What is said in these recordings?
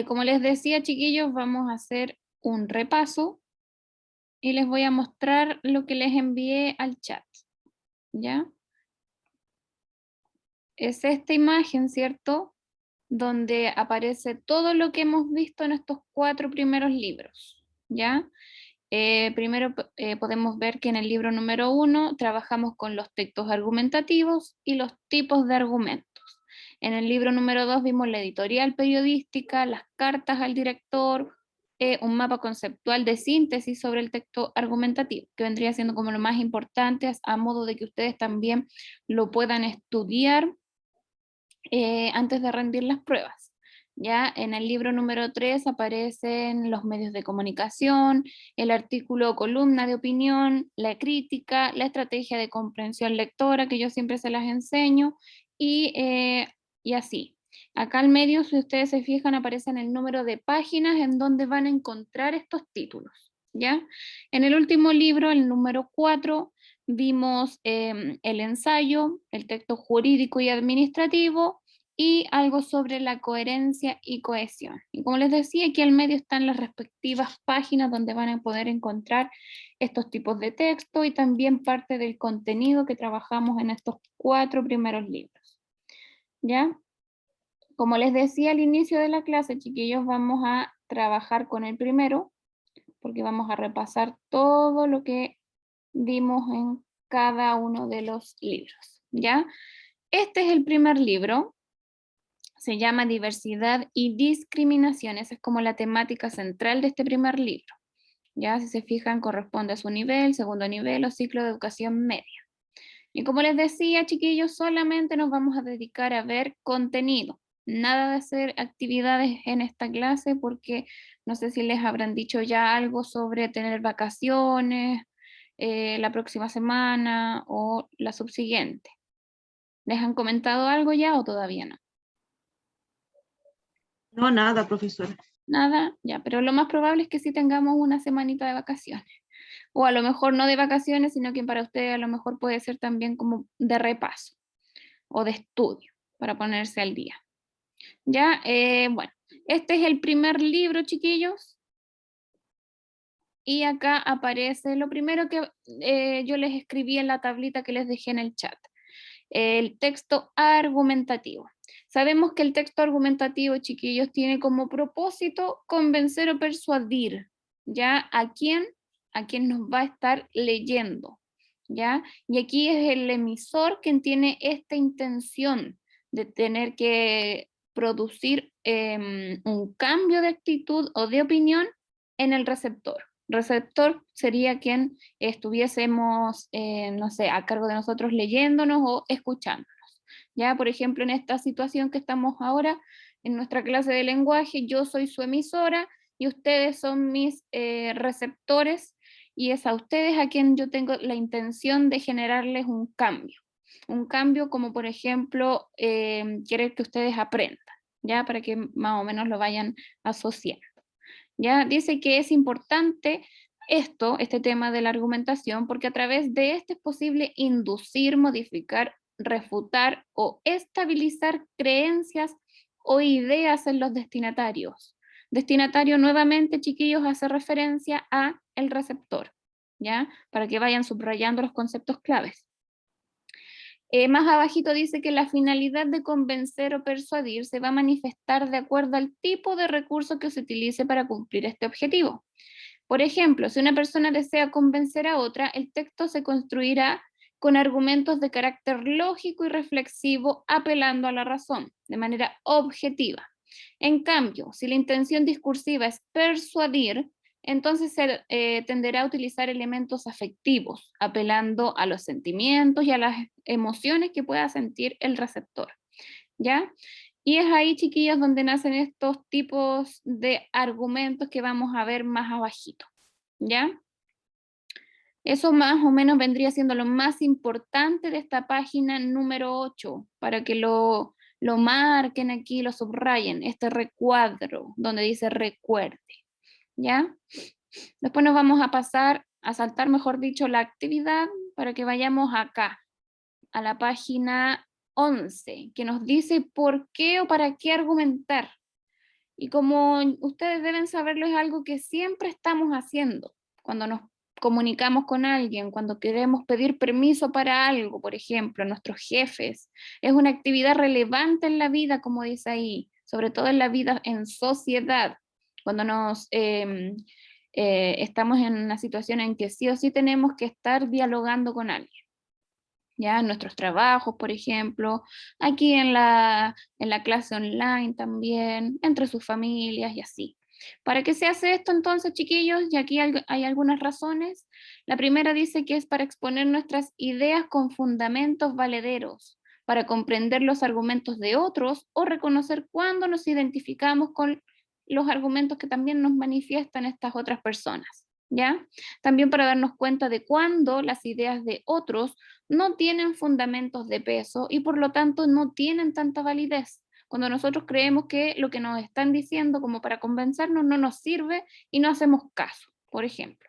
Como les decía, chiquillos, vamos a hacer un repaso y les voy a mostrar lo que les envié al chat, ¿ya? Es esta imagen, ¿cierto? Donde aparece todo lo que hemos visto en estos 4 primeros libros, ¿ya? Primero podemos ver que en el libro número 1 trabajamos con los textos argumentativos y los tipos de argumentos. En el libro número 2 vimos la editorial periodística, las cartas al director, un mapa conceptual de síntesis sobre el texto argumentativo, que vendría siendo como lo más importante, a modo de que ustedes también lo puedan estudiar antes de rendir las pruebas. Ya en el libro número 3 aparecen los medios de comunicación, el artículo o columna de opinión, la crítica, la estrategia de comprensión lectora, que yo siempre se las enseño, y así. Acá al medio, si ustedes se fijan, aparecen el número de páginas en donde van a encontrar estos títulos. ¿Ya? En el último libro, el número 4, vimos el ensayo, el texto jurídico y administrativo, y algo sobre la coherencia y cohesión. Y como les decía, aquí al medio están las respectivas páginas donde van a poder encontrar estos tipos de texto y también parte del contenido que trabajamos en estos 4 primeros libros. ¿Ya? Como les decía al inicio de la clase, chiquillos, vamos a trabajar con el primero, porque vamos a repasar todo lo que vimos en cada uno de los libros, ¿ya? Este es el primer libro, se llama Diversidad y Discriminación, esa es como la temática central de este primer libro, ¿ya? Si se fijan, corresponde a su nivel, segundo nivel o ciclo de educación media. Y como les decía, chiquillos, solamente nos vamos a dedicar a ver contenido, nada de hacer actividades en esta clase porque no sé si les habrán dicho ya algo sobre tener vacaciones la próxima semana o la subsiguiente. ¿Les han comentado algo ya o todavía no? No, nada, profesora. Nada, ya, pero lo más probable es que sí tengamos una semanita de vacaciones. O a lo mejor no de vacaciones, sino que para ustedes a lo mejor puede ser también como de repaso o de estudio para ponerse al día. Ya, bueno, este es el primer libro, chiquillos. Y acá aparece lo primero que yo les escribí en la tablita que les dejé en el chat. El texto argumentativo. Sabemos que el texto argumentativo, chiquillos, tiene como propósito convencer o persuadir, ¿ya? ¿A quién? A quien nos va a estar leyendo, ¿ya? Y aquí es el emisor quien tiene esta intención de tener que producir un cambio de actitud o de opinión en el receptor. Receptor sería quien estuviésemos, no sé, a cargo de nosotros leyéndonos o escuchándonos. Ya, por ejemplo, en esta situación que estamos ahora, en nuestra clase de lenguaje, yo soy su emisora y ustedes son mis receptores y es a ustedes a quien yo tengo la intención de generarles un cambio. Un cambio como, por ejemplo, querer que ustedes aprendan, ya, para que más o menos lo vayan asociando. Ya dice que es importante este tema de la argumentación, porque a través de este es posible inducir, modificar, refutar o estabilizar creencias o ideas en los destinatarios. Destinatario nuevamente, chiquillos, hace referencia a el receptor, ¿ya? Para que vayan subrayando los conceptos claves. Más abajito dice que la finalidad de convencer o persuadir se va a manifestar de acuerdo al tipo de recurso que se utilice para cumplir este objetivo. Por ejemplo, si una persona desea convencer a otra, el texto se construirá con argumentos de carácter lógico y reflexivo, apelando a la razón, de manera objetiva. En cambio, si la intención discursiva es persuadir, entonces se tenderá a utilizar elementos afectivos, apelando a los sentimientos y a las emociones que pueda sentir el receptor, ¿ya? Y es ahí, chiquillos, donde nacen estos tipos de argumentos que vamos a ver más abajito, ¿ya? Eso más o menos vendría siendo lo más importante de esta página número 8, para que lo marquen aquí, lo subrayen, este recuadro donde dice recuerde, ¿ya? Después nos vamos a pasar a saltar, mejor dicho, la actividad para que vayamos acá, a la página 11, que nos dice por qué o para qué argumentar. Y como ustedes deben saberlo, es algo que siempre estamos haciendo. Cuando nos comunicamos con alguien, cuando queremos pedir permiso para algo, por ejemplo, nuestros jefes, es una actividad relevante en la vida, como dice ahí, sobre todo en la vida en sociedad, cuando estamos en una situación en que sí o sí tenemos que estar dialogando con alguien. Ya en nuestros trabajos, por ejemplo, aquí en la clase online también, entre sus familias y así. ¿Para qué se hace esto entonces, chiquillos? Y aquí hay algunas razones. La primera dice que es para exponer nuestras ideas con fundamentos valederos, para comprender los argumentos de otros o reconocer cuándo nos identificamos con los argumentos que también nos manifiestan estas otras personas. ¿Ya? También para darnos cuenta de cuándo las ideas de otros no tienen fundamentos de peso y por lo tanto no tienen tanta validez. Cuando nosotros creemos que lo que nos están diciendo como para convencernos no nos sirve y no hacemos caso, por ejemplo.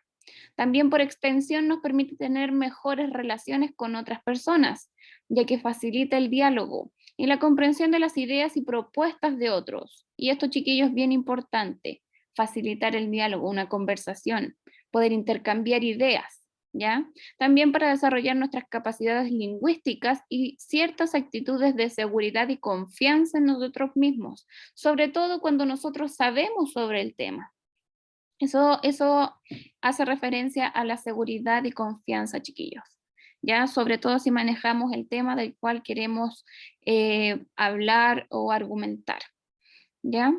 También por extensión nos permite tener mejores relaciones con otras personas, ya que facilita el diálogo y la comprensión de las ideas y propuestas de otros. Y esto, chiquillos, es bien importante, facilitar el diálogo, una conversación, poder intercambiar ideas, ¿ya? También para desarrollar nuestras capacidades lingüísticas y ciertas actitudes de seguridad y confianza en nosotros mismos, sobre todo cuando nosotros sabemos sobre el tema. Eso hace referencia a la seguridad y confianza, chiquillos. ¿Ya? Sobre todo si manejamos el tema del cual queremos hablar o argumentar. ¿Ya?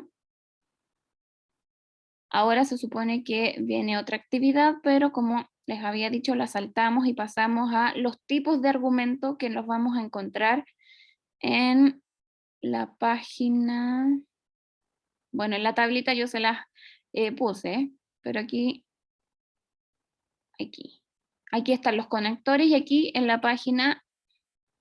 Ahora se supone que viene otra actividad, pero como les había dicho, la saltamos y pasamos a los tipos de argumento que nos vamos a encontrar en la página, bueno, en la tablita yo se las puse, pero aquí están los conectores y aquí en la página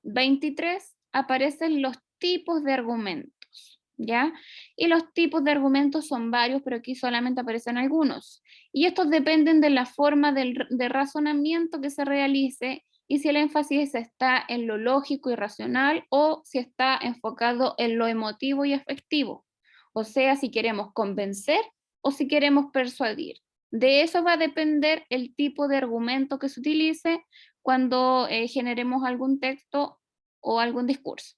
23 aparecen los tipos de argumentos, ¿ya? Y los tipos de argumentos son varios, pero aquí solamente aparecen algunos. Y estos dependen de la forma de razonamiento que se realice y si el énfasis está en lo lógico y racional o si está enfocado en lo emotivo y afectivo. O sea, si queremos convencer o si queremos persuadir. De eso va a depender el tipo de argumento que se utilice cuando generemos algún texto o algún discurso.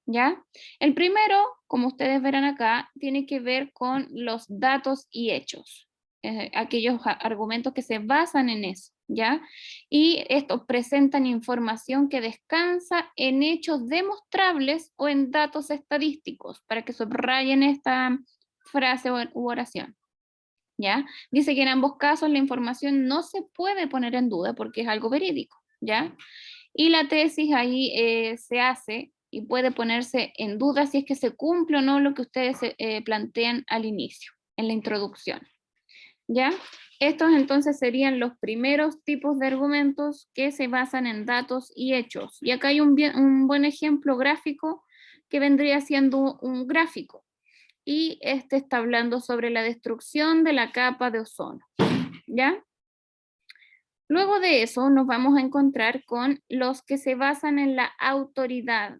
¿Ya? El primero, como ustedes verán acá, tiene que ver con los datos y hechos, aquellos argumentos que se basan en eso, ¿ya? Y estos presentan información que descansa en hechos demostrables o en datos estadísticos, para que subrayen esta frase u oración. ¿Ya? Dice que en ambos casos la información no se puede poner en duda porque es algo verídico, ¿ya? Y la tesis ahí se hace y puede ponerse en duda si es que se cumple o no lo que ustedes plantean al inicio, en la introducción, ¿ya? Estos entonces serían los primeros tipos de argumentos que se basan en datos y hechos. Y acá hay un buen ejemplo gráfico que vendría siendo un gráfico y este está hablando sobre la destrucción de la capa de ozono, ¿ya? Luego de eso nos vamos a encontrar con los que se basan en la autoridad.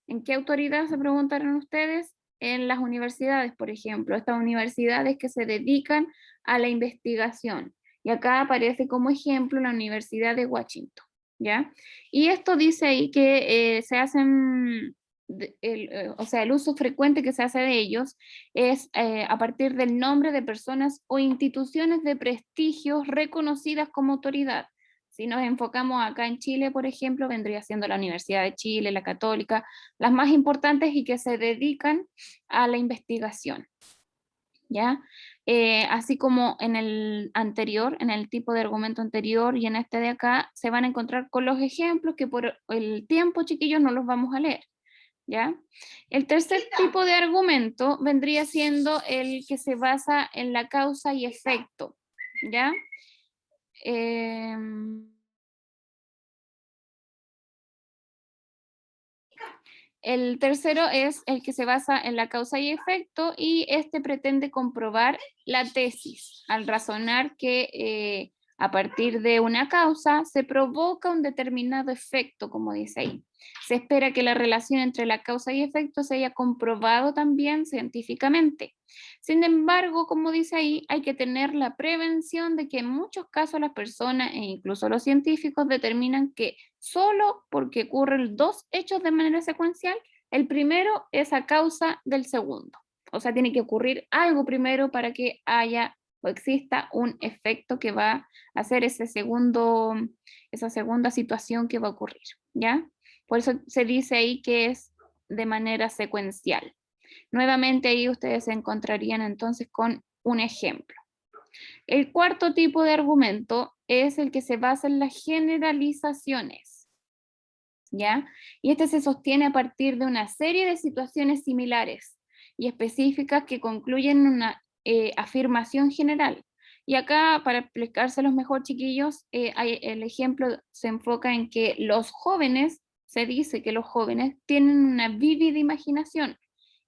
¿En qué autoridad se preguntaron ustedes? En las universidades, por ejemplo, estas universidades que se dedican a la investigación. Y acá aparece como ejemplo la Universidad de Washington, ¿ya? Y esto dice ahí que se hacen o sea, el uso frecuente que se hace de ellos es a partir del nombre de personas o instituciones de prestigio reconocidas como autoridad. Si nos enfocamos acá en Chile, por ejemplo, vendría siendo la Universidad de Chile, la Católica, las más importantes y que se dedican a la investigación. ¿Ya? Así como en el anterior, en el tipo de argumento anterior y en este de acá, se van a encontrar con los ejemplos que por el tiempo, chiquillos, no los vamos a leer. ¿Ya? El tercer tipo de argumento vendría siendo el que se basa en la causa y efecto, ¿ya? El tercero es el que se basa en la causa y efecto y este pretende comprobar la tesis al razonar que A partir de una causa se provoca un determinado efecto, como dice ahí. Se espera que la relación entre la causa y efecto se haya comprobado también científicamente. Sin embargo, como dice ahí, hay que tener la prevención de que en muchos casos las personas e incluso los científicos determinan que solo porque ocurren dos hechos de manera secuencial, el primero es a causa del segundo. O sea, tiene que ocurrir algo primero para que haya o exista un efecto que va a hacer esa segunda situación que va a ocurrir, ¿ya? Por eso se dice ahí que es de manera secuencial. Nuevamente ahí ustedes se encontrarían entonces con un ejemplo. El cuarto tipo de argumento es el que se basa en las generalizaciones, ¿ya? Y este se sostiene a partir de una serie de situaciones similares y específicas que concluyen una afirmación general. Y acá, para explicárselos mejor, chiquillos, el ejemplo se enfoca en que los jóvenes, se dice que los jóvenes tienen una vívida imaginación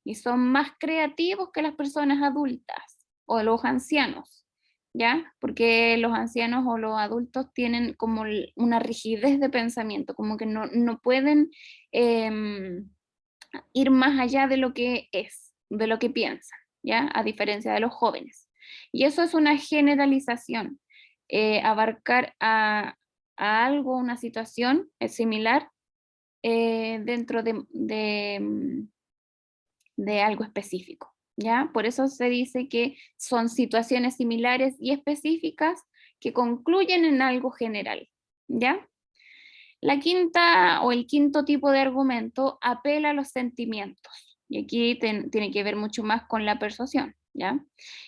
y son más creativos que las personas adultas o los ancianos, ¿ya? Porque los ancianos o los adultos tienen como una rigidez de pensamiento, como que no pueden ir más allá de lo que es, de lo que piensan, ¿ya? A diferencia de los jóvenes. Y eso es una generalización, abarcar a algo, una situación similar dentro de algo específico, ¿ya? Por eso se dice que son situaciones similares y específicas que concluyen en algo general, ¿ya? La quinta o el quinto tipo de argumento apela a los sentimientos, y aquí tiene que ver mucho más con la persuasión, ¿ya?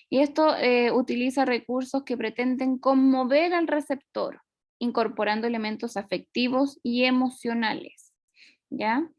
Y esto utiliza recursos que pretenden conmover al receptor, incorporando elementos afectivos y emocionales, ¿ya?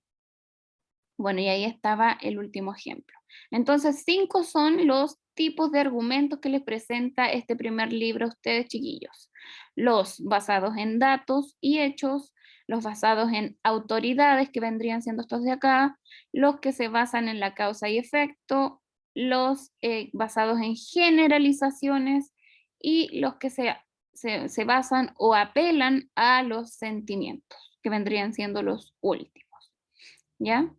Bueno, y ahí estaba el último ejemplo. Entonces, 5 son los tipos de argumentos que les presenta este primer libro a ustedes, chiquillos. Los basados en datos y hechos, los basados en autoridades, que vendrían siendo estos de acá, los que se basan en la causa y efecto, los basados en generalizaciones y los que se basan o apelan a los sentimientos, que vendrían siendo los últimos, ¿ya?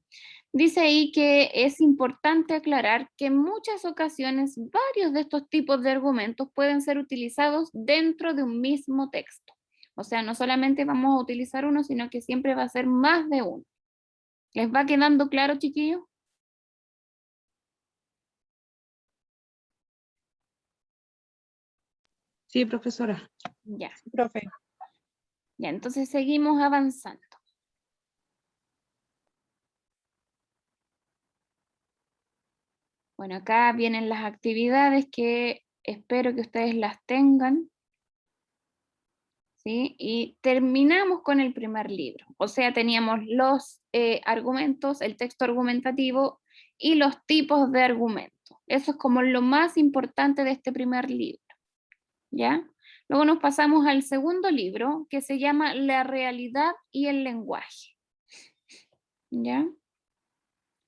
Dice ahí que es importante aclarar que en muchas ocasiones varios de estos tipos de argumentos pueden ser utilizados dentro de un mismo texto. O sea, no solamente vamos a utilizar uno, sino que siempre va a ser más de uno. ¿Les va quedando claro, chiquillos? Sí, profesora. Ya, Profe. ya, entonces seguimos avanzando. Bueno, acá vienen las actividades que espero que ustedes las tengan. ¿Sí? Y terminamos con el primer libro. O sea, teníamos los argumentos, el texto argumentativo y los tipos de argumentos. Eso es como lo más importante de este primer libro, ¿ya? Luego nos pasamos al segundo libro, que se llama La realidad y el lenguaje, ¿ya?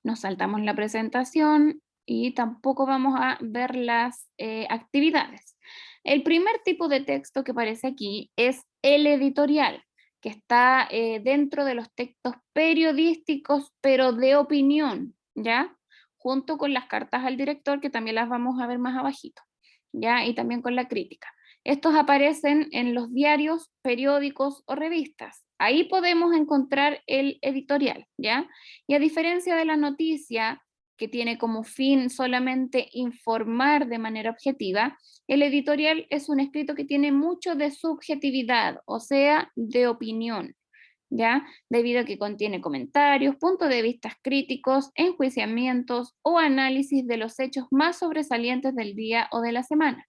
Nos saltamos la presentación y tampoco vamos a ver las actividades. El primer tipo de texto que aparece aquí es el editorial, que está dentro de los textos periodísticos, pero de opinión, ¿ya? Junto con las cartas al director, que también las vamos a ver más abajito, ¿ya? Y también con la crítica. Estos aparecen en los diarios, periódicos o revistas. Ahí podemos encontrar el editorial, ¿ya? Y a diferencia de la noticia, que tiene como fin solamente informar de manera objetiva, el editorial es un escrito que tiene mucho de subjetividad, o sea, de opinión, ¿ya? Debido a que contiene comentarios, puntos de vista críticos, enjuiciamientos o análisis de los hechos más sobresalientes del día o de la semana.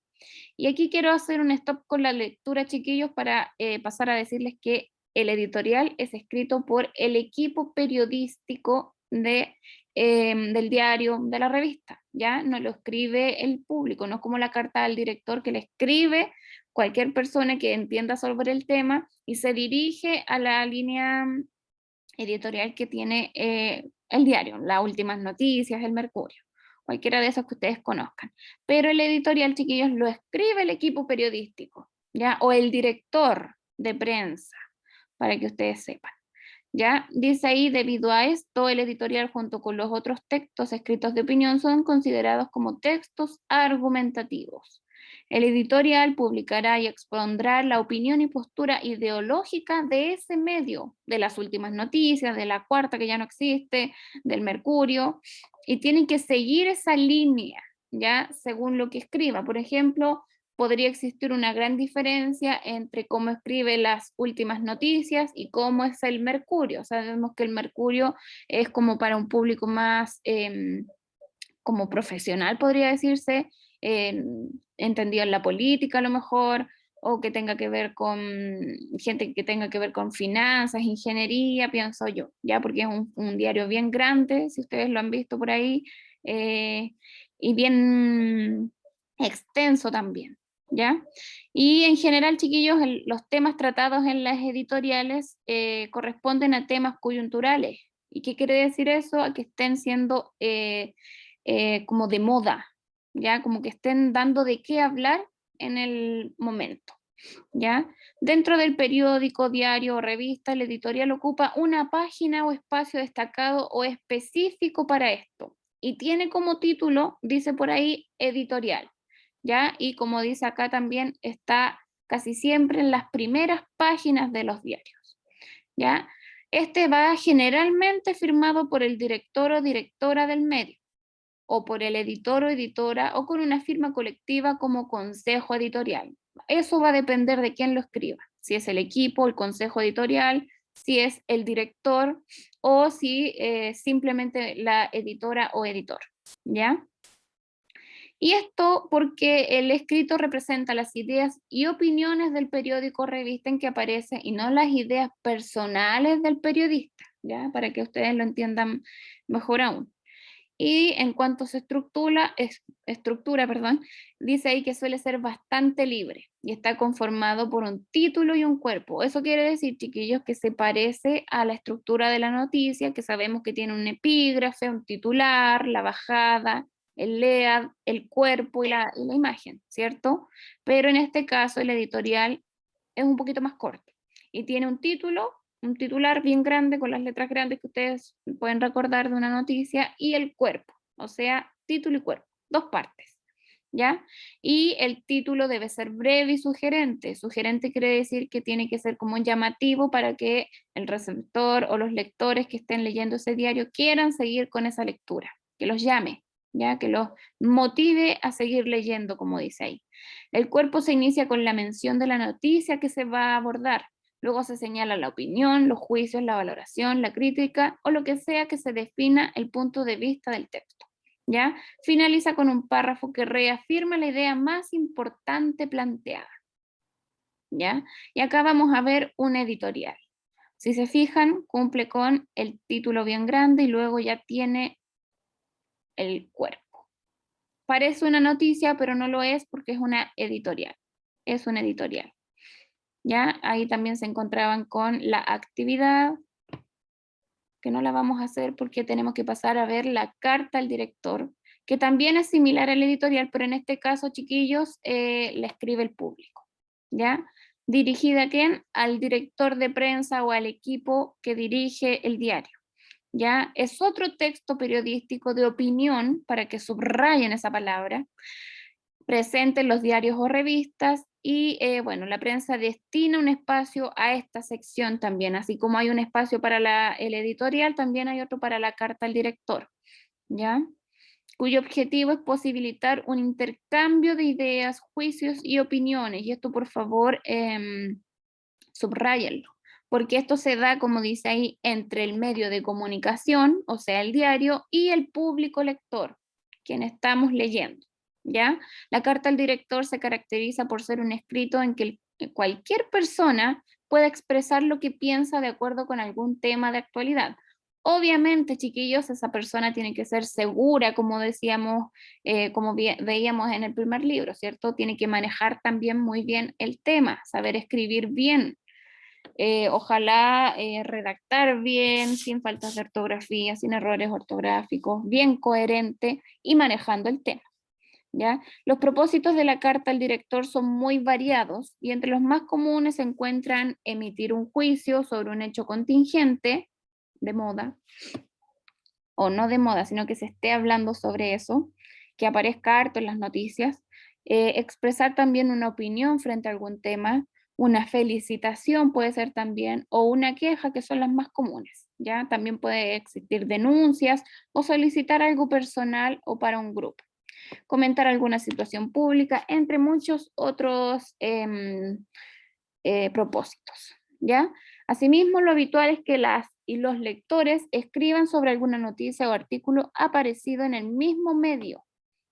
Y aquí quiero hacer un stop con la lectura, chiquillos, para pasar a decirles que el editorial es escrito por el equipo periodístico del diario, de la revista, ¿ya? No lo escribe el público, no es como la carta al director que le escribe cualquier persona que entienda sobre el tema y se dirige a la línea editorial que tiene el diario, las últimas noticias, el Mercurio, cualquiera de esos que ustedes conozcan. Pero el editorial, chiquillos, lo escribe el equipo periodístico, ¿ya? O el director de prensa, para que ustedes sepan. ¿Ya? Dice ahí, debido a esto, el editorial junto con los otros textos escritos de opinión son considerados como textos argumentativos. El editorial publicará y expondrá la opinión y postura ideológica de ese medio, de las últimas noticias, de la cuarta que ya no existe, del Mercurio, y tienen que seguir esa línea, ¿ya? Según lo que escriba. Por ejemplo, podría existir una gran diferencia entre cómo escribe las últimas noticias y cómo es el Mercurio. Sabemos que el Mercurio es como para un público más como profesional, podría decirse, entendido en la política a lo mejor, o que tenga que ver con gente que tenga que ver con finanzas, ingeniería, pienso yo, ya porque es un diario bien grande, si ustedes lo han visto por ahí, y bien extenso también. ¿Ya? Y en general, chiquillos, los temas tratados en las editoriales corresponden a temas coyunturales. ¿Y qué quiere decir eso? A que estén siendo como de moda, ¿ya? Como que estén dando de qué hablar en el momento, ¿ya? Dentro del periódico, diario o revista, el editorial ocupa una página o espacio destacado o específico para esto. Y tiene como título, dice por ahí, editorial, ¿ya? Y como dice acá también, está casi siempre en las primeras páginas de los diarios, ¿ya? Este va generalmente firmado por el director o directora del medio, o por el editor o editora, o con una firma colectiva como consejo editorial. Eso va a depender de quién lo escriba, si es el equipo, el consejo editorial, si es el director, o si simplemente la editora o editor, ¿ya? Y esto porque el escrito representa las ideas y opiniones del periódico o revista en que aparece y no las ideas personales del periodista, ¿ya? Para que ustedes lo entiendan mejor aún. Y en cuanto a su estructura, perdón, dice ahí que suele ser bastante libre y está conformado por un título y un cuerpo. Eso quiere decir, chiquillos, que se parece a la estructura de la noticia, que sabemos que tiene un epígrafe, un titular, la bajada, el lead, el cuerpo y la imagen, ¿cierto? Pero en este caso el editorial es un poquito más corto y tiene un título, un titular bien grande con las letras grandes que ustedes pueden recordar de una noticia y el cuerpo, o sea, título y cuerpo, dos partes, ¿ya? Y el título debe ser breve y sugerente. Sugerente quiere decir que tiene que ser como un llamativo para que el receptor o los lectores que estén leyendo ese diario quieran seguir con esa lectura, que los llame, ¿ya? Que los motive a seguir leyendo, como dice ahí. El cuerpo se inicia con la mención de la noticia que se va a abordar. Luego se señala la opinión, los juicios, la valoración, la crítica o lo que sea que se defina el punto de vista del texto. ¿Ya? Finaliza con un párrafo que reafirma la idea más importante planteada. ¿Ya? Y acá vamos a ver un editorial. Si se fijan, cumple con el título bien grande y luego ya tiene el cuerpo. Parece una noticia, pero no lo es porque es una editorial. Es una editorial. ¿Ya? Ahí también se encontraban con la actividad, que no la vamos a hacer porque tenemos que pasar a ver la carta al director, que también es similar al editorial, pero en este caso, chiquillos, la escribe el público, ¿ya? ¿Dirigida a quién? Al director de prensa o al equipo que dirige el diario, ¿ya? Es otro texto periodístico de opinión, para que subrayen esa palabra, presente en los diarios o revistas y bueno, la prensa destina un espacio a esta sección también, así como hay un espacio para el editorial, también hay otro para la carta al director, ¿ya? Cuyo objetivo es posibilitar un intercambio de ideas, juicios y opiniones, y esto por favor subrayenlo, porque esto se da, como dice ahí, entre el medio de comunicación, o sea, el diario, y el público lector, quien estamos leyendo, ¿ya? La carta al director se caracteriza por ser un escrito en que cualquier persona puede expresar lo que piensa de acuerdo con algún tema de actualidad. Obviamente, chiquillos, esa persona tiene que ser segura, como decíamos, como veíamos en el primer libro, ¿cierto? Tiene que manejar también muy bien el tema, saber escribir bien, ojalá redactar bien, sin faltas de ortografía, sin errores ortográficos, bien coherente y manejando el tema, ¿ya? Los propósitos de la carta al director son muy variados y entre los más comunes se encuentran emitir un juicio sobre un hecho contingente de moda, o no de moda, sino que se esté hablando sobre eso, que aparezca harto en las noticias, expresar también una opinión frente a algún tema, una felicitación puede ser también, o una queja, que son las más comunes, ¿ya? También puede existir denuncias o solicitar algo personal o para un grupo, comentar alguna situación pública, entre muchos otros propósitos, ¿ya? Asimismo, lo habitual es que las y los lectores escriban sobre alguna noticia o artículo aparecido en el mismo medio.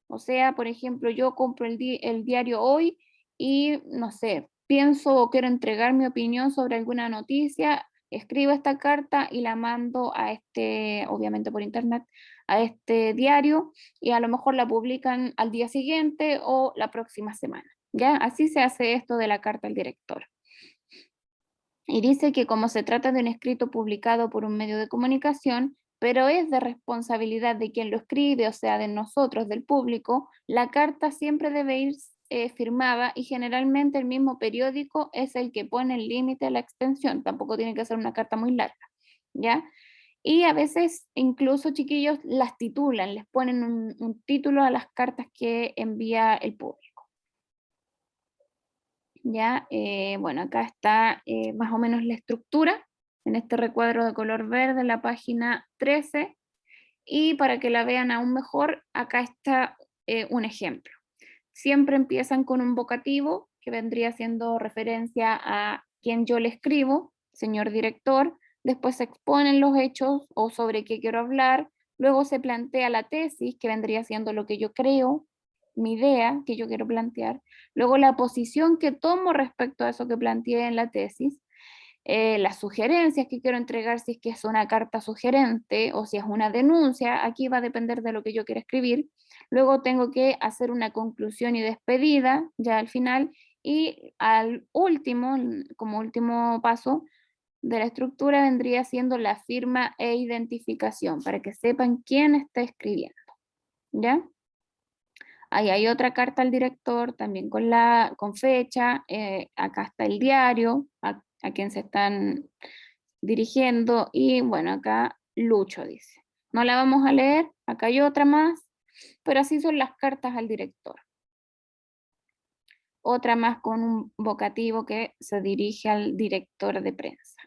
O sea, por ejemplo, yo compro el diario Hoy y, no sé, pienso o quiero entregar mi opinión sobre alguna noticia, escribo esta carta y la mando a este, obviamente por internet, a este diario y a lo mejor la publican al día siguiente o la próxima semana, ¿ya? Así se hace esto de la carta al director. Y dice que como se trata de un escrito publicado por un medio de comunicación, pero es de responsabilidad de quien lo escribe, o sea, de nosotros, del público, la carta siempre debe ir firmada y generalmente el mismo periódico es el que pone el límite a la extensión, tampoco tiene que ser una carta muy larga, ¿ya? Y a veces incluso chiquillos las titulan, les ponen un título a las cartas que envía el público. Ya, bueno, acá está más o menos la estructura en este recuadro de color verde, la página 13, y para que la vean aún mejor, acá está un ejemplo. Siempre empiezan con un vocativo que vendría siendo referencia a quien yo le escribo, señor director, después se exponen los hechos o sobre qué quiero hablar, luego se plantea la tesis, que vendría siendo lo que yo creo, mi idea que yo quiero plantear, luego la posición que tomo respecto a eso que planteé en la tesis, las sugerencias que quiero entregar, si es que es una carta sugerente o si es una denuncia, aquí va a depender de lo que yo quiera escribir. Luego tengo que hacer una conclusión y despedida ya al final y al último, como último paso de la estructura vendría siendo la firma e identificación para que sepan quién está escribiendo, ¿ya? Ahí hay otra carta al director, también con fecha, acá está el diario, a quien se están dirigiendo, y bueno, acá Lucho dice. No la vamos a leer, acá hay otra más, pero así son las cartas al director. Otra más con un vocativo que se dirige al director de prensa.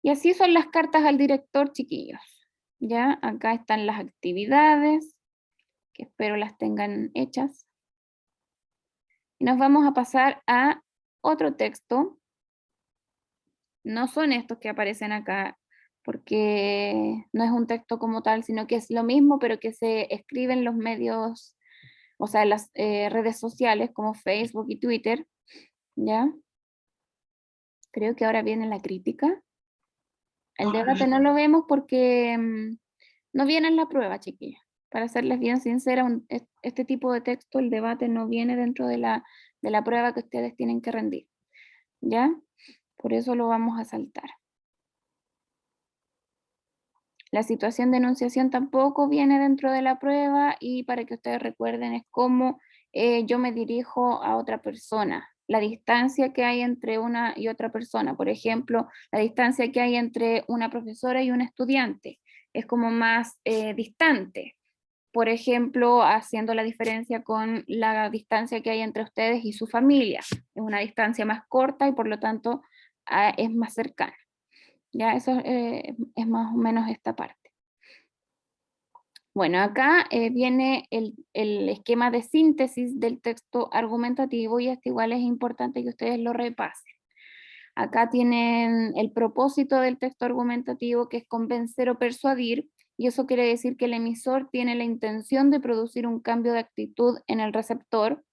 Y así son las cartas al director, chiquillos. Ya, acá están las actividades, que espero las tengan hechas. Y nos vamos a pasar a otro texto. No son estos que aparecen acá, porque no es un texto como tal, sino que es lo mismo, pero que se escribe en los medios, o sea, en las redes sociales como Facebook y Twitter, ¿ya? Creo que ahora viene la crítica. El debate no lo vemos porque no viene en la prueba, chiquillos. Para serles bien sincera, este tipo de texto, el debate no viene dentro de la prueba que ustedes tienen que rendir, ¿ya? Por eso lo vamos a saltar. La situación de enunciación tampoco viene dentro de la prueba y para que ustedes recuerden es cómo yo me dirijo a otra persona, la distancia que hay entre una y otra persona, por ejemplo, la distancia que hay entre una profesora y un estudiante, es como más distante. Por ejemplo, haciendo la diferencia con la distancia que hay entre ustedes y su familia, es una distancia más corta y por lo tanto es más cercana. Ya eso es más o menos esta parte. Bueno, acá viene el esquema de síntesis del texto argumentativo y esto igual es importante que ustedes lo repasen. Acá tienen el propósito del texto argumentativo, que es convencer o persuadir, y eso quiere decir que el emisor tiene la intención de producir un cambio de actitud en el receptor,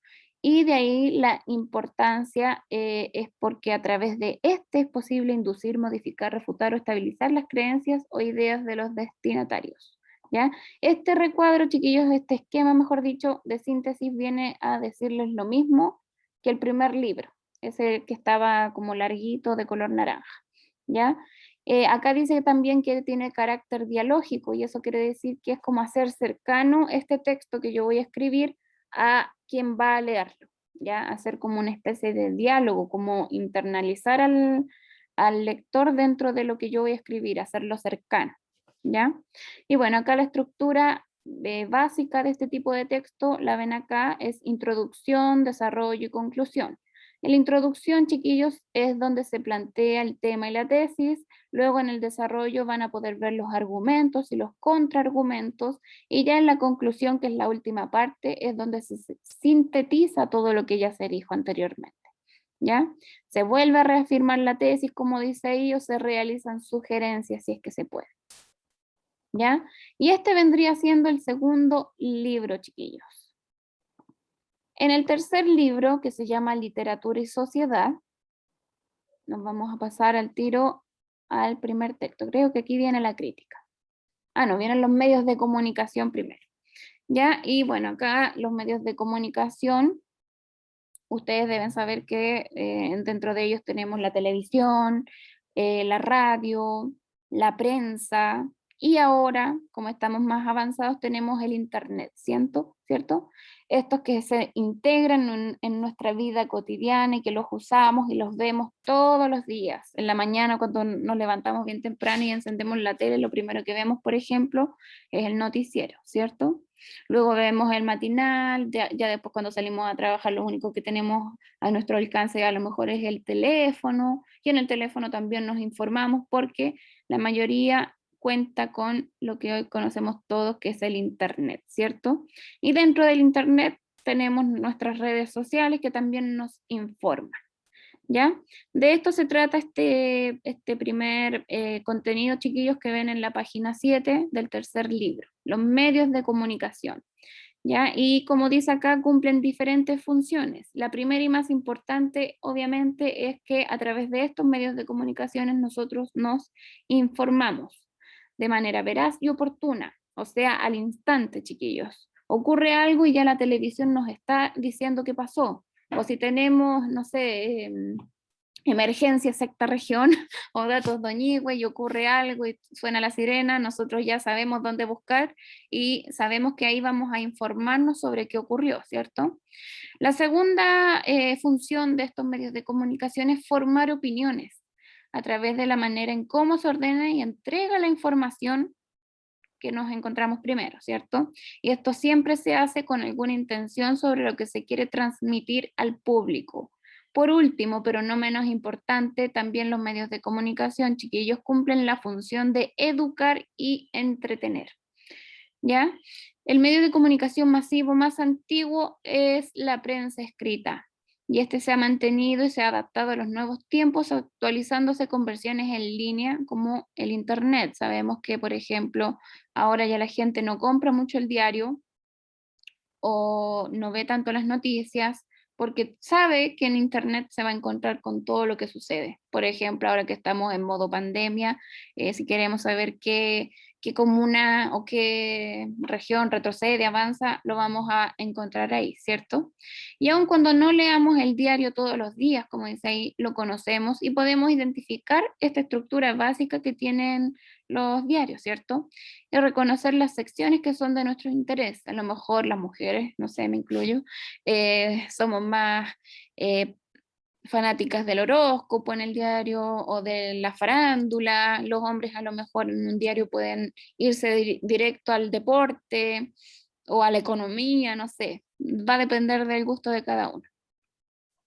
y de ahí la importancia es porque a través de este es posible inducir, modificar, refutar o estabilizar las creencias o ideas de los destinatarios. ¿Ya? Este recuadro, chiquillos, este esquema, mejor dicho, de síntesis viene a decirles lo mismo que el primer libro, ese que estaba como larguito de color naranja, ¿ya? Acá dice también que tiene carácter dialógico y eso quiere decir que es como hacer cercano este texto que yo voy a escribir a quien va a leerlo, ¿ya? Hacer como una especie de diálogo, como internalizar al lector dentro de lo que yo voy a escribir, hacerlo cercano, ¿ya? Y bueno, acá la estructura básica de este tipo de texto, la ven acá, es introducción, desarrollo y conclusión. En la introducción, chiquillos, es donde se plantea el tema y la tesis. Luego en el desarrollo van a poder ver los argumentos y los contraargumentos. Y ya en la conclusión, que es la última parte, es donde se sintetiza todo lo que ya se dijo anteriormente. ¿Ya? Se vuelve a reafirmar la tesis, como dice ahí, o se realizan sugerencias si es que se puede. ¿Ya? Y este vendría siendo el segundo libro, chiquillos. En el tercer libro, que se llama Literatura y Sociedad, nos vamos a pasar al tiro al primer texto. Creo que aquí viene la crítica. Ah, no, vienen los medios de comunicación primero. ¿Ya? Y bueno, acá los medios de comunicación, ustedes deben saber que dentro de ellos tenemos la televisión, la radio, la prensa, y ahora, como estamos más avanzados, tenemos el internet, ¿cierto? Estos que se integran en nuestra vida cotidiana y que los usamos y los vemos todos los días. En la mañana, cuando nos levantamos bien temprano y encendemos la tele, lo primero que vemos, por ejemplo, es el noticiero, ¿cierto? Luego vemos el matinal, ya después cuando salimos a trabajar lo único que tenemos a nuestro alcance a lo mejor es el teléfono, y en el teléfono también nos informamos porque la mayoría cuenta con lo que hoy conocemos todos, que es el internet, ¿cierto? Y dentro del internet tenemos nuestras redes sociales que también nos informan. ¿Ya? De esto se trata este primer contenido, chiquillos, que ven en la página 7 del tercer libro, los medios de comunicación. ¿Ya? Y como dice acá, cumplen diferentes funciones. La primera y más importante, obviamente, es que a través de estos medios de comunicaciones nosotros nos informamos de manera veraz y oportuna, o sea, al instante, chiquillos. Ocurre algo y ya la televisión nos está diciendo qué pasó. O si tenemos, no sé, emergencia sexta región o datos Doñigüe y ocurre algo y suena la sirena, nosotros ya sabemos dónde buscar y sabemos que ahí vamos a informarnos sobre qué ocurrió, ¿cierto? La segunda función de estos medios de comunicación es formar opiniones a través de la manera en cómo se ordena y entrega la información que nos encontramos primero, ¿cierto? Y esto siempre se hace con alguna intención sobre lo que se quiere transmitir al público. Por último, pero no menos importante, también los medios de comunicación, chiquillos, cumplen la función de educar y entretener. ¿Ya? El medio de comunicación masivo más antiguo es la prensa escrita, y este se ha mantenido y se ha adaptado a los nuevos tiempos, actualizándose con versiones en línea como el Internet. Sabemos que, por ejemplo, ahora ya la gente no compra mucho el diario o no ve tanto las noticias porque sabe que en Internet se va a encontrar con todo lo que sucede. Por ejemplo, ahora que estamos en modo pandemia, si queremos saber qué comuna o qué región retrocede, avanza, lo vamos a encontrar ahí, ¿cierto? Y aun cuando no leamos el diario todos los días, como dice ahí, lo conocemos y podemos identificar esta estructura básica que tienen los diarios, ¿cierto? Y reconocer las secciones que son de nuestro interés. A lo mejor las mujeres, no sé, me incluyo, somos más eh, fanáticas del horóscopo en el diario o de la farándula. Los hombres a lo mejor en un diario pueden irse directo al deporte o a la economía, no sé. Va a depender del gusto de cada uno.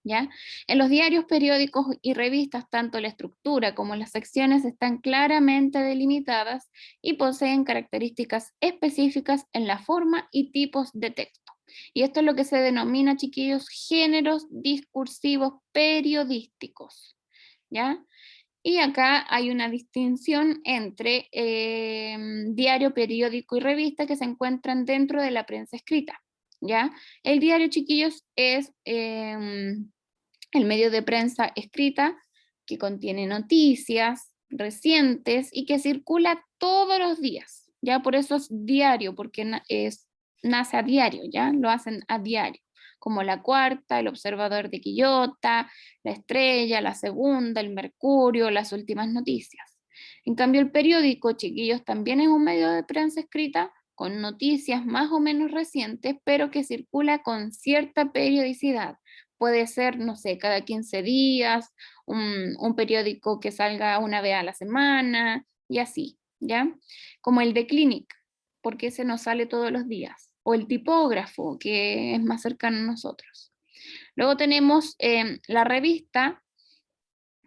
¿Ya? En los diarios, periódicos y revistas, tanto la estructura como las secciones están claramente delimitadas y poseen características específicas en la forma y tipos de texto. Y esto es lo que se denomina, chiquillos, géneros discursivos periodísticos. ¿Ya? Y acá hay una distinción entre diario, periódico y revista que se encuentran dentro de la prensa escrita. ¿Ya? El diario, chiquillos, es el medio de prensa escrita que contiene noticias recientes y que circula todos los días. Ya por eso es diario, porque nace a diario, ya lo hacen a diario, como La Cuarta, El Observador de Quillota, La Estrella, La Segunda, El Mercurio, Las Últimas Noticias. En cambio, el periódico, chiquillos, también es un medio de prensa escrita, con noticias más o menos recientes, pero que circula con cierta periodicidad. Puede ser, no sé, cada 15 días, un periódico que salga una vez a la semana, y así, ¿ya? Como el de Clinic, porque ese nos sale todos los días, o el tipógrafo, que es más cercano a nosotros. Luego tenemos la revista,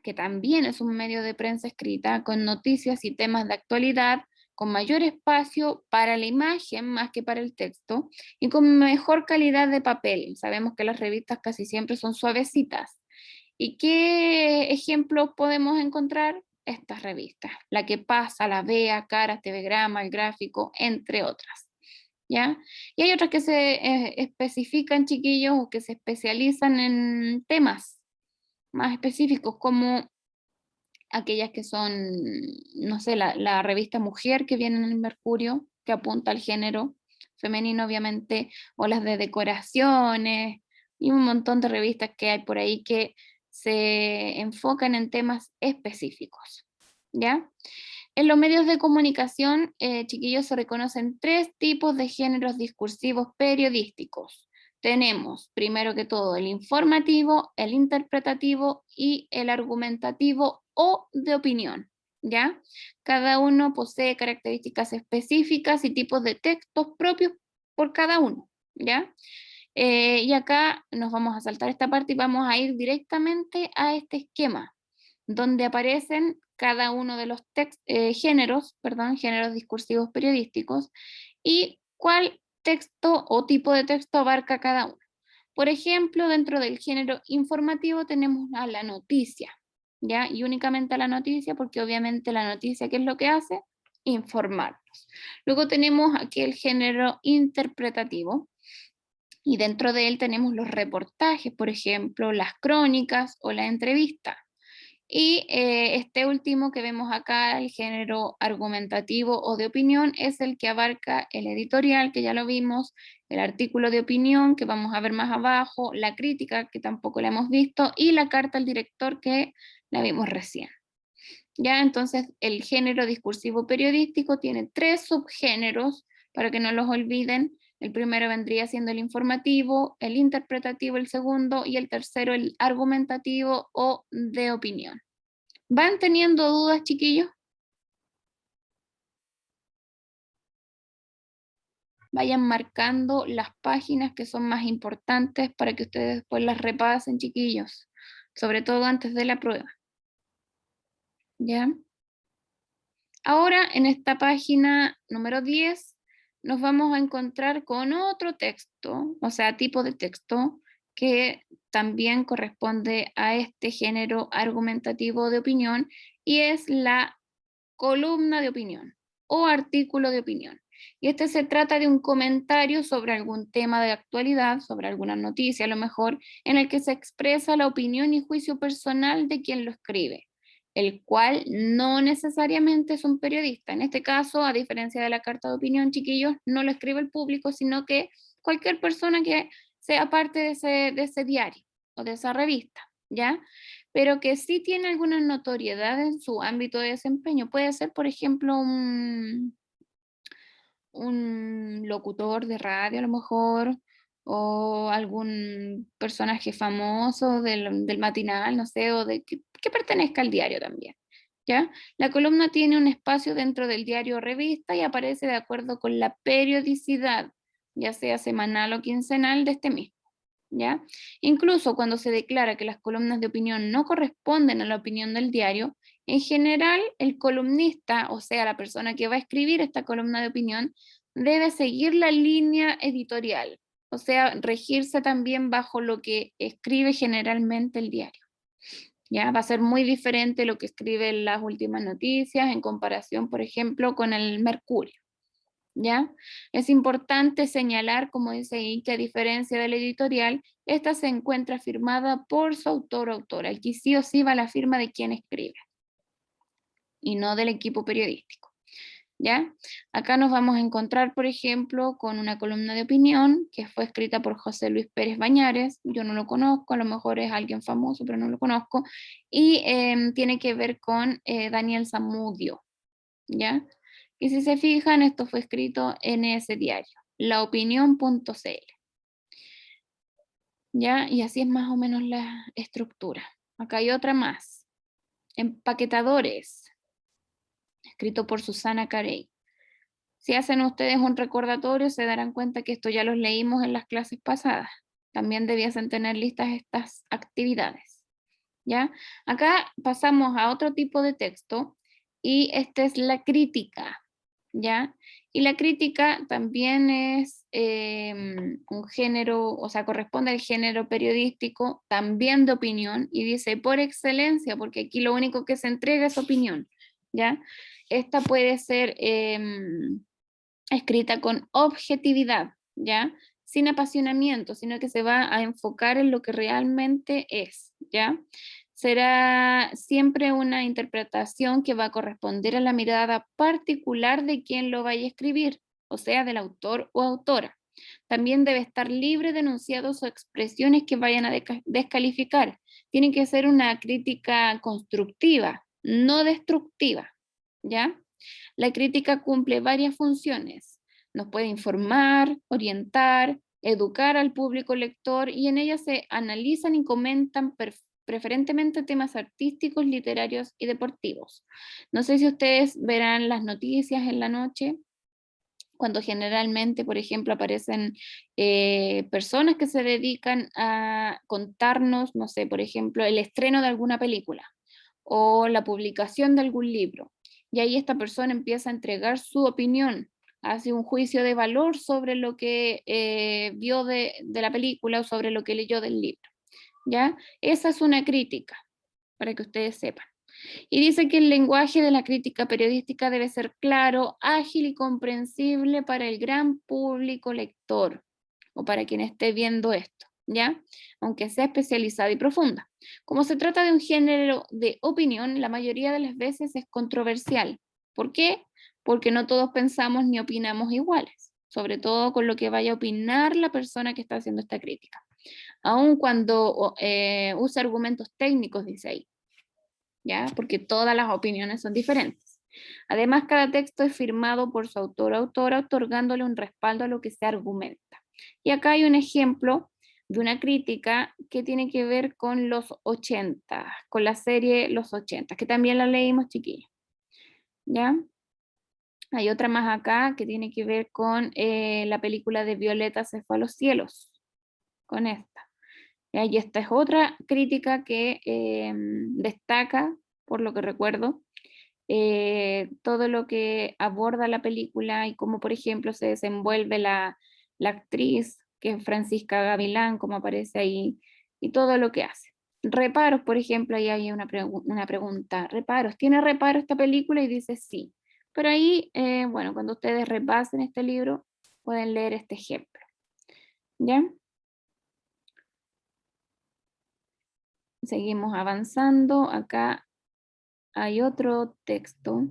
que también es un medio de prensa escrita con noticias y temas de actualidad, con mayor espacio para la imagen más que para el texto y con mejor calidad de papel. Sabemos que las revistas casi siempre son suavecitas. ¿Y qué ejemplos podemos encontrar? Estas revistas, La que pasa, La Vea, Caras, Telegrama, El Gráfico, entre otras. ¿Ya? Y hay otras que se especifican, chiquillos, o que se especializan en temas más específicos, como aquellas que son, no sé, la revista Mujer que viene en el Mercurio, que apunta al género femenino, obviamente, o las de decoraciones, y un montón de revistas que hay por ahí que se enfocan en temas específicos, ¿ya? En los medios de comunicación, chiquillos, se reconocen tres tipos de géneros discursivos periodísticos. Tenemos, primero que todo, el informativo, el interpretativo y el argumentativo o de opinión, ¿ya? Cada uno posee características específicas y tipos de textos propios por cada uno, ¿ya? Y acá nos vamos a saltar esta parte y vamos a ir directamente a este esquema, donde aparecen cada uno de los géneros discursivos periodísticos y cuál texto o tipo de texto abarca cada uno. Por ejemplo, dentro del género informativo tenemos a la noticia, ¿ya? Y únicamente a la noticia, porque obviamente la noticia, ¿qué es lo que hace? Informarnos. Luego tenemos aquí el género interpretativo, y dentro de él tenemos los reportajes, por ejemplo, las crónicas o la entrevista. Y este último que vemos acá, el género argumentativo o de opinión, es el que abarca el editorial, que ya lo vimos, el artículo de opinión, que vamos a ver más abajo, la crítica, que tampoco la hemos visto, y la carta al director, que la vimos recién. Ya, entonces, el género discursivo periodístico tiene tres subgéneros, para que no los olviden. El primero vendría siendo el informativo, el interpretativo el segundo, y el tercero el argumentativo o de opinión. ¿Van teniendo dudas, chiquillos? Vayan marcando las páginas que son más importantes para que ustedes después las repasen, chiquillos, sobre todo antes de la prueba. ¿Ya? Ahora, en esta página número 10, nos vamos a encontrar con otro texto, o sea, tipo de texto, que también corresponde a este género argumentativo de opinión, y es la columna de opinión o artículo de opinión. Y este se trata de un comentario sobre algún tema de actualidad, sobre alguna noticia a lo mejor, en el que se expresa la opinión y juicio personal de quien lo escribe, el cual no necesariamente es un periodista. En este caso, a diferencia de la carta de opinión, chiquillos, no lo escribe el público, sino que cualquier persona que sea parte de ese diario o de esa revista, ¿ya? Pero que sí tiene alguna notoriedad en su ámbito de desempeño. Puede ser, por ejemplo, un locutor de radio a lo mejor, o algún personaje famoso del matinal, no sé, o de que pertenezca al diario también, ¿ya? La columna tiene un espacio dentro del diario o revista y aparece de acuerdo con la periodicidad, ya sea semanal o quincenal de este mismo, ¿ya? Incluso cuando se declara que las columnas de opinión no corresponden a la opinión del diario, en general el columnista, o sea, la persona que va a escribir esta columna de opinión, debe seguir la línea editorial, o sea, regirse también bajo lo que escribe generalmente el diario. ¿Ya? Va a ser muy diferente lo que escribe en las últimas noticias en comparación, por ejemplo, con el Mercurio. ¿Ya? Es importante señalar, como dice ahí, que a diferencia del editorial, esta se encuentra firmada por su autor o autora. Aquí sí o sí va la firma de quien escribe y no del equipo periodístico. ¿Ya? Acá nos vamos a encontrar, por ejemplo, con una columna de opinión que fue escrita por José Luis Pérez Bañares. Yo no lo conozco, a lo mejor es alguien famoso, pero no lo conozco. Y tiene que ver con Daniel Zamudio, ¿ya? Y si se fijan, esto fue escrito en ese diario, laopinión.cl. ¿Ya? Y así es más o menos la estructura. Acá hay otra más. Empaquetadores, escrito por Susana Carey. Si hacen ustedes un recordatorio, se darán cuenta que esto ya los leímos en las clases pasadas. También debiesen tener listas estas actividades. ¿Ya? Acá pasamos a otro tipo de texto y esta es la crítica. ¿Ya? Y la crítica también es un género, o sea, corresponde al género periodístico, también de opinión, y dice por excelencia, porque aquí lo único que se entrega es opinión. ¿Ya? Esta puede ser escrita con objetividad, ¿ya? Sin apasionamiento, sino que se va a enfocar en lo que realmente es, ¿ya? Será siempre una interpretación que va a corresponder a la mirada particular de quien lo vaya a escribir, o sea, del autor o autora. También debe estar libre de enunciados o expresiones que vayan a descalificar. Tiene que ser una crítica constructiva, no destructiva, ¿ya? La crítica cumple varias funciones. Nos puede informar, orientar, educar al público lector y en ella se analizan y comentan preferentemente temas artísticos, literarios y deportivos. No sé si ustedes verán las noticias en la noche, cuando generalmente, por ejemplo, aparecen personas que se dedican a contarnos, no sé, por ejemplo, el estreno de alguna película o la publicación de algún libro. Y ahí esta persona empieza a entregar su opinión, hace un juicio de valor sobre lo que vio de la película o sobre lo que leyó del libro. ¿Ya? Esa es una crítica, para que ustedes sepan. Y dice que el lenguaje de la crítica periodística debe ser claro, ágil y comprensible para el gran público lector o para quien esté viendo esto, ¿ya? Aunque sea especializada y profunda. Como se trata de un género de opinión, la mayoría de las veces es controversial. ¿Por qué? Porque no todos pensamos ni opinamos iguales, sobre todo con lo que vaya a opinar la persona que está haciendo esta crítica. Aun cuando usa argumentos técnicos, dice ahí. ¿Ya? Porque todas las opiniones son diferentes. Además, cada texto es firmado por su autor o autora, otorgándole un respaldo a lo que se argumenta. Y acá hay un ejemplo de una crítica que tiene que ver con los 80, con la serie Los 80, que también la leímos, chiquillos. ¿Ya? Hay otra más acá que tiene que ver con la película de Violeta se fue a los cielos, con esta. Y esta es otra crítica que destaca, por lo que recuerdo, todo lo que aborda la película y cómo, por ejemplo, se desenvuelve la actriz, que es Francisca Gavilán, como aparece ahí, y todo lo que hace. Reparos, por ejemplo, ahí hay una pregunta. Reparos, ¿tiene reparo esta película? Y dice sí. Pero ahí, bueno, cuando ustedes repasen este libro, pueden leer este ejemplo. ¿Ya? Seguimos avanzando. Acá hay otro texto.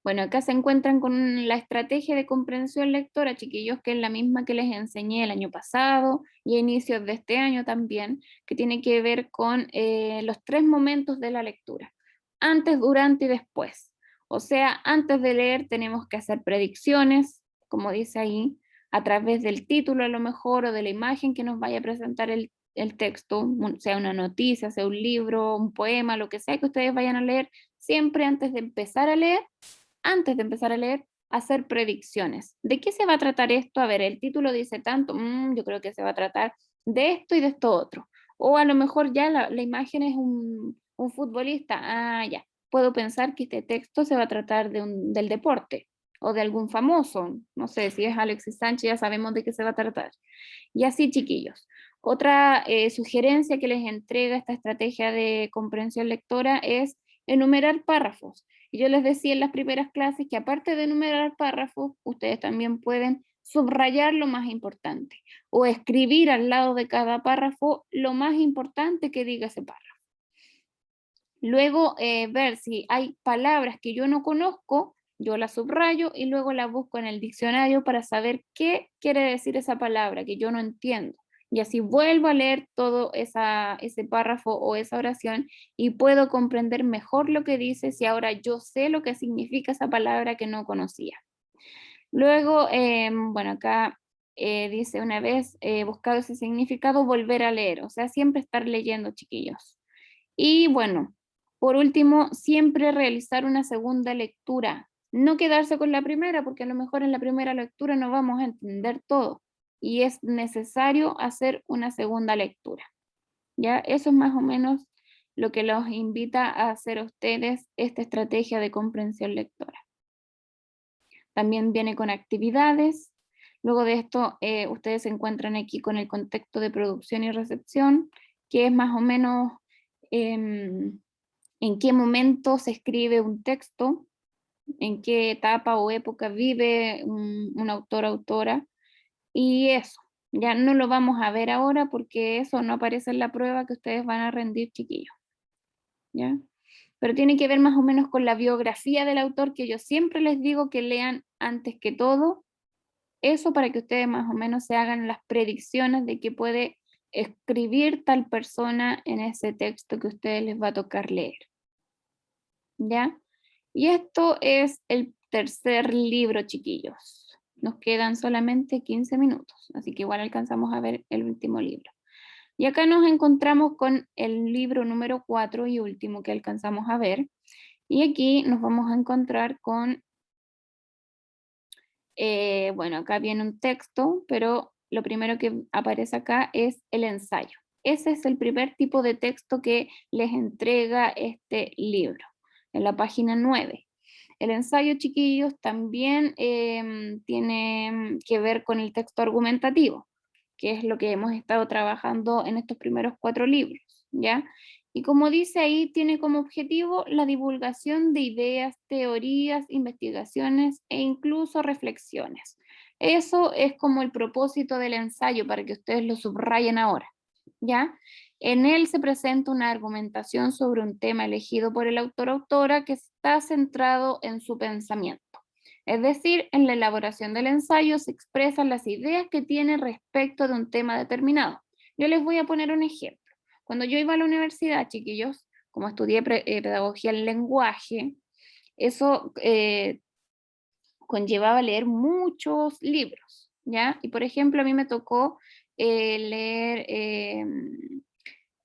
Bueno, acá se encuentran con la estrategia de comprensión lectora, chiquillos, que es la misma que les enseñé el año pasado y a inicios de este año también, que tiene que ver con los 3 momentos de la lectura, antes, durante y después. O sea, antes de leer tenemos que hacer predicciones, como dice ahí, a través del título a lo mejor o de la imagen que nos vaya a presentar el texto, sea una noticia, sea un libro, un poema, lo que sea que ustedes vayan a leer, siempre antes de empezar a leer, hacer predicciones. ¿De qué se va a tratar esto? A ver, el título dice tanto, yo creo que se va a tratar de esto y de esto otro. O a lo mejor ya la imagen es un futbolista. Ah, ya. Puedo pensar que este texto se va a tratar del deporte o de algún famoso. No sé, si es Alexis Sánchez, ya sabemos de qué se va a tratar. Y así, chiquillos. Otra sugerencia que les entrega esta estrategia de comprensión lectora es enumerar párrafos. Y yo les decía en las primeras clases que aparte de enumerar párrafos, ustedes también pueden subrayar lo más importante o escribir al lado de cada párrafo lo más importante que diga ese párrafo. Luego ver si hay palabras que yo no conozco, yo las subrayo y luego las busco en el diccionario para saber qué quiere decir esa palabra que yo no entiendo. Y así vuelvo a leer todo ese párrafo o esa oración y puedo comprender mejor lo que dice si ahora yo sé lo que significa esa palabra que no conocía. Luego, bueno, acá dice una vez buscado ese significado, volver a leer, o sea, siempre estar leyendo, chiquillos. Y bueno, por último, siempre realizar una segunda lectura. No quedarse con la primera, porque a lo mejor en la primera lectura no vamos a entender todo. Y es necesario hacer una segunda lectura. ¿Ya? Eso es más o menos lo que los invita a hacer a ustedes esta estrategia de comprensión lectora. También viene con actividades. Luego de esto, ustedes se encuentran aquí con el contexto de producción y recepción, que es más o menos en qué momento se escribe un texto, en qué etapa o época vive un autor o autora, y eso. Ya no lo vamos a ver ahora porque eso no aparece en la prueba que ustedes van a rendir, chiquillos. ¿Ya? Pero tiene que ver más o menos con la biografía del autor, que yo siempre les digo que lean antes que todo, eso para que ustedes más o menos se hagan las predicciones de qué puede escribir tal persona en ese texto que a ustedes les va a tocar leer. ¿Ya? Y esto es el tercer libro, chiquillos. Nos quedan solamente 15 minutos, así que igual alcanzamos a ver el último libro. Y acá nos encontramos con el libro número 4 y último que alcanzamos a ver. Y aquí nos vamos a encontrar con, bueno, acá viene un texto, pero lo primero que aparece acá es el ensayo. Ese es el primer tipo de texto que les entrega este libro, en la página 9. El ensayo, chiquillos, también tiene que ver con el texto argumentativo, que es lo que hemos estado trabajando en estos primeros 4 libros, ¿ya? Y como dice ahí, tiene como objetivo la divulgación de ideas, teorías, investigaciones e incluso reflexiones. Eso es como el propósito del ensayo para que ustedes lo subrayen ahora, ¿ya? En él se presenta una argumentación sobre un tema elegido por el autor o autora que está centrado en su pensamiento. Es decir, en la elaboración del ensayo se expresan las ideas que tiene respecto de un tema determinado. Yo les voy a poner un ejemplo. Cuando yo iba a la universidad, chiquillos, como estudié pedagogía del lenguaje, eso conllevaba leer muchos libros, ¿ya? Y por ejemplo, a mí me tocó leer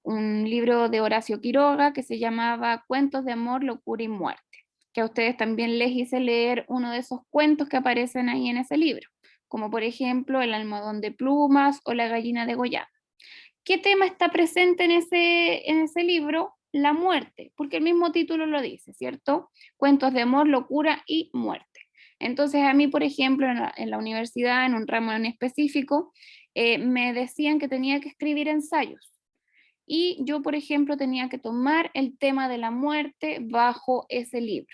un libro de Horacio Quiroga que se llamaba Cuentos de amor, locura y muerte, que a ustedes también les hice leer uno de esos cuentos que aparecen ahí en ese libro, como por ejemplo El almohadón de plumas o La gallina de Goya. ¿Qué tema está presente en ese libro? La muerte, porque el mismo título lo dice, ¿cierto? Cuentos de amor, locura y muerte. Entonces a mí, por ejemplo, en la universidad, en un ramo en específico, me decían que tenía que escribir ensayos. Y yo, por ejemplo, tenía que tomar el tema de la muerte bajo ese libro.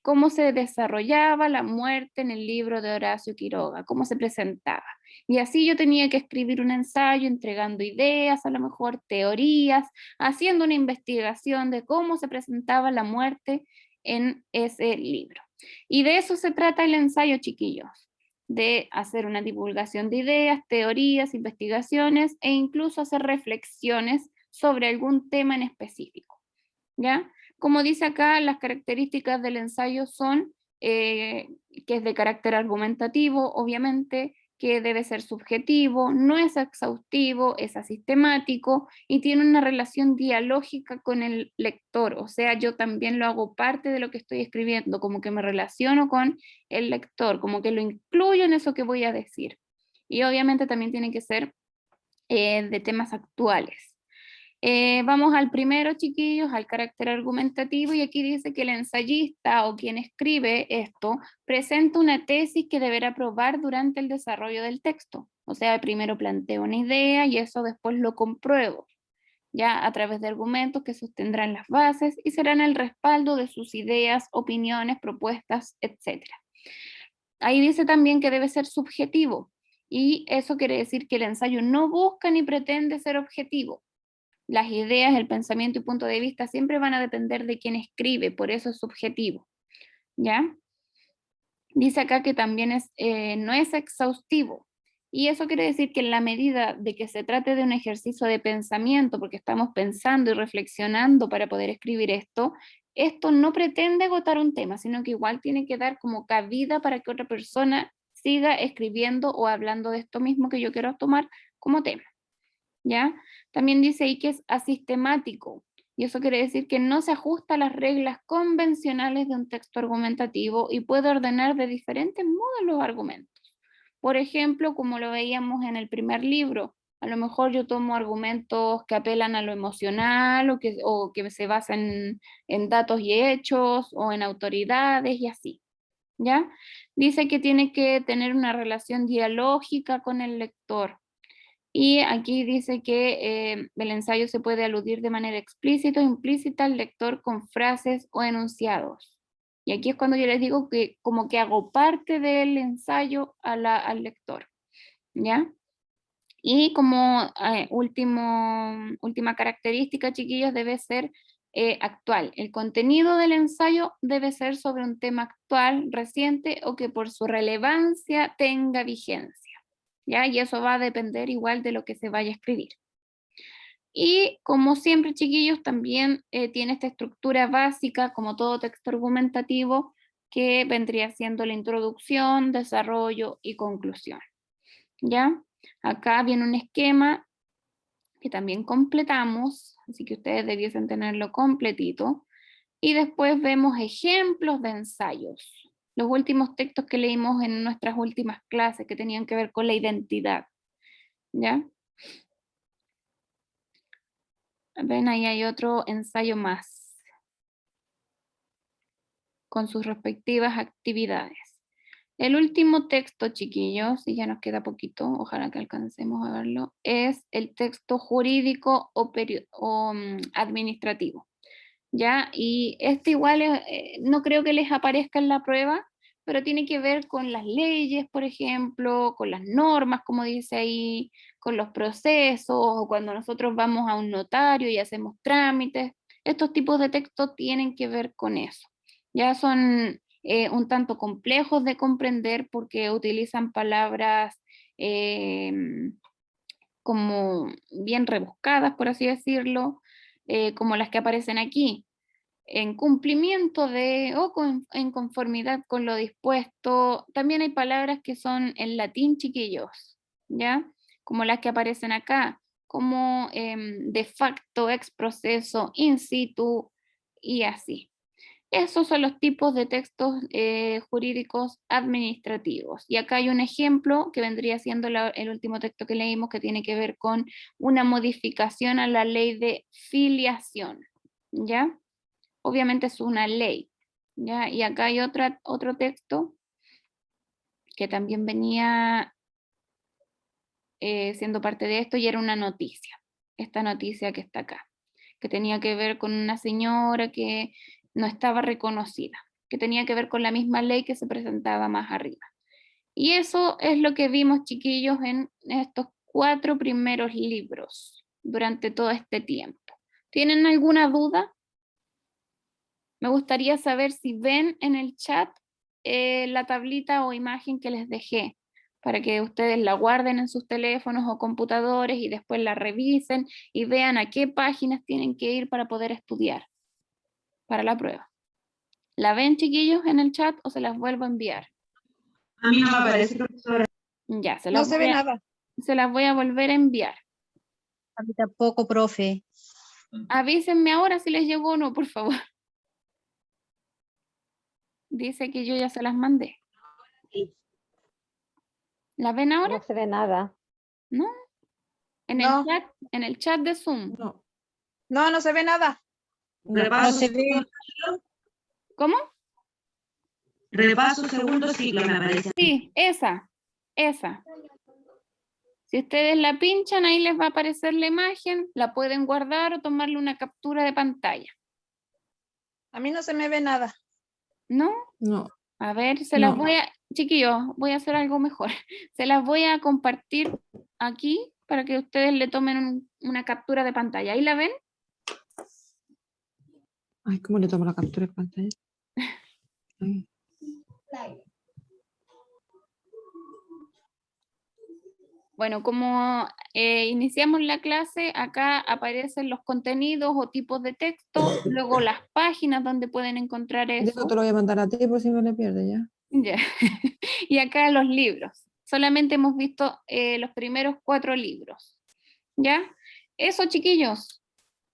Cómo se desarrollaba la muerte en el libro de Horacio Quiroga, cómo se presentaba. Y así yo tenía que escribir un ensayo entregando ideas, a lo mejor teorías, haciendo una investigación de cómo se presentaba la muerte en ese libro. Y de eso se trata el ensayo, chiquillos, de hacer una divulgación de ideas, teorías, investigaciones e incluso hacer reflexiones sobre algún tema en específico, ¿ya? Como dice acá, las características del ensayo son que es de carácter argumentativo, obviamente, que debe ser subjetivo, no es exhaustivo, es asistemático y tiene una relación dialógica con el lector, o sea, yo también lo hago parte de lo que estoy escribiendo, como que me relaciono con el lector, como que lo incluyo en eso que voy a decir. Y obviamente también tiene que ser de temas actuales. Vamos al primero, chiquillos, al carácter argumentativo, y aquí dice que el ensayista o quien escribe esto presenta una tesis que deberá probar durante el desarrollo del texto. O sea, primero planteo una idea y eso después lo compruebo, ya a través de argumentos que sostendrán las bases y serán el respaldo de sus ideas, opiniones, propuestas, etc. Ahí dice también que debe ser subjetivo, y eso quiere decir que el ensayo no busca ni pretende ser objetivo. Las ideas, el pensamiento y punto de vista siempre van a depender de quien escribe, por eso es subjetivo, ¿ya? Dice acá que también no es exhaustivo, Y eso quiere decir que en la medida de que se trate de un ejercicio de pensamiento, porque estamos pensando y reflexionando para poder escribir esto, esto no pretende agotar un tema, sino que igual tiene que dar como cabida para que otra persona siga escribiendo o hablando de esto mismo que yo quiero tomar como tema. ¿Ya? También dice ahí que es asistemático, y eso quiere decir que no se ajusta a las reglas convencionales de un texto argumentativo y puede ordenar de diferentes modos los argumentos. Por ejemplo, como lo veíamos en el primer libro, a lo mejor yo tomo argumentos que apelan a lo emocional o que se basan en datos y hechos o en autoridades y así, ¿ya? Dice que tiene que tener una relación dialógica con el lector. Y aquí dice que el ensayo se puede aludir de manera explícita o implícita al lector con frases o enunciados. Y aquí es cuando yo les digo que como que hago parte del ensayo al lector, ¿ya? Y como última característica, chiquillos, debe ser actual. El contenido del ensayo debe ser sobre un tema actual, reciente o que por su relevancia tenga vigencia. ¿Ya? Y eso va a depender igual de lo que se vaya a escribir. Y como siempre, chiquillos, también tiene esta estructura básica, como todo texto argumentativo, que vendría siendo la introducción, desarrollo y conclusión. ¿Ya? Acá viene un esquema que también completamos, así que ustedes debiesen tenerlo completito. Y después vemos ejemplos de ensayos. Los últimos textos que leímos en nuestras últimas clases que tenían que ver con la identidad. ¿Ya? Ven, ahí hay otro ensayo más, con sus respectivas actividades. El último texto, chiquillos, y ya nos queda poquito, ojalá que alcancemos a verlo, es el texto jurídico o administrativo. ¿Ya? Y este igual no creo que les aparezca en la prueba, pero tiene que ver con las leyes, por ejemplo, con las normas, como dice ahí, con los procesos, o cuando nosotros vamos a un notario y hacemos trámites. Estos tipos de textos tienen que ver con eso. Ya son un tanto complejos de comprender porque utilizan palabras como bien rebuscadas, por así decirlo, como las que aparecen aquí en cumplimiento de o en conformidad con lo dispuesto. También hay palabras que son en latín, chiquillos, ¿ya? Como las que aparecen acá, como de facto, ex proceso, in situ y así. Esos son los tipos de textos jurídicos administrativos. Y acá hay un ejemplo que vendría siendo el último texto que leímos que tiene que ver con una modificación a la ley de filiación, ¿ya? Obviamente es una ley, ¿ya? Y acá hay otro texto que también venía siendo parte de esto y era una noticia, esta noticia que está acá, que tenía que ver con una señora que no estaba reconocida, que tenía que ver con la misma ley que se presentaba más arriba. Y eso es lo que vimos, chiquillos, en estos 4 primeros libros durante todo este tiempo. ¿Tienen alguna duda? Me gustaría saber si ven en el chat la tablita o imagen que les dejé para que ustedes la guarden en sus teléfonos o computadores y después la revisen y vean a qué páginas tienen que ir para poder estudiar para la prueba. ¿La ven, chiquillos, en el chat o se las vuelvo a enviar? A mí no me aparece, profesora. Ya, No se ve nada. se las voy a volver a enviar. A mí tampoco, profe. Avísenme ahora si les llegó o no, por favor. Dice que yo ya se las mandé. ¿La ven ahora? No se ve nada. ¿No? No. En el chat de Zoom. No. No, no se ve nada. No, Repaso, no se ve. ¿Cómo? repaso segundo ciclo me aparece. Sí, esa. Si ustedes la pinchan, ahí les va a aparecer la imagen, la pueden guardar o tomarle una captura de pantalla. A mí no se me ve nada. ¿No? No. A ver, se las No. voy a, chiquillos, voy a hacer algo mejor. Se las voy a compartir aquí para que ustedes le tomen una captura de pantalla. ¿Ahí la ven? Ay, ¿cómo le tomo la captura de pantalla? Ay. Bueno, como iniciamos la clase, acá aparecen los contenidos o tipos de texto, luego las páginas donde pueden encontrar Yo eso. te lo voy a mandar a ti por si no le pierdes ya. Ya. Y acá los libros. Solamente hemos visto los primeros 4 libros. ¿Ya? Eso, chiquillos,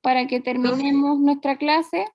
para que terminemos nuestra clase.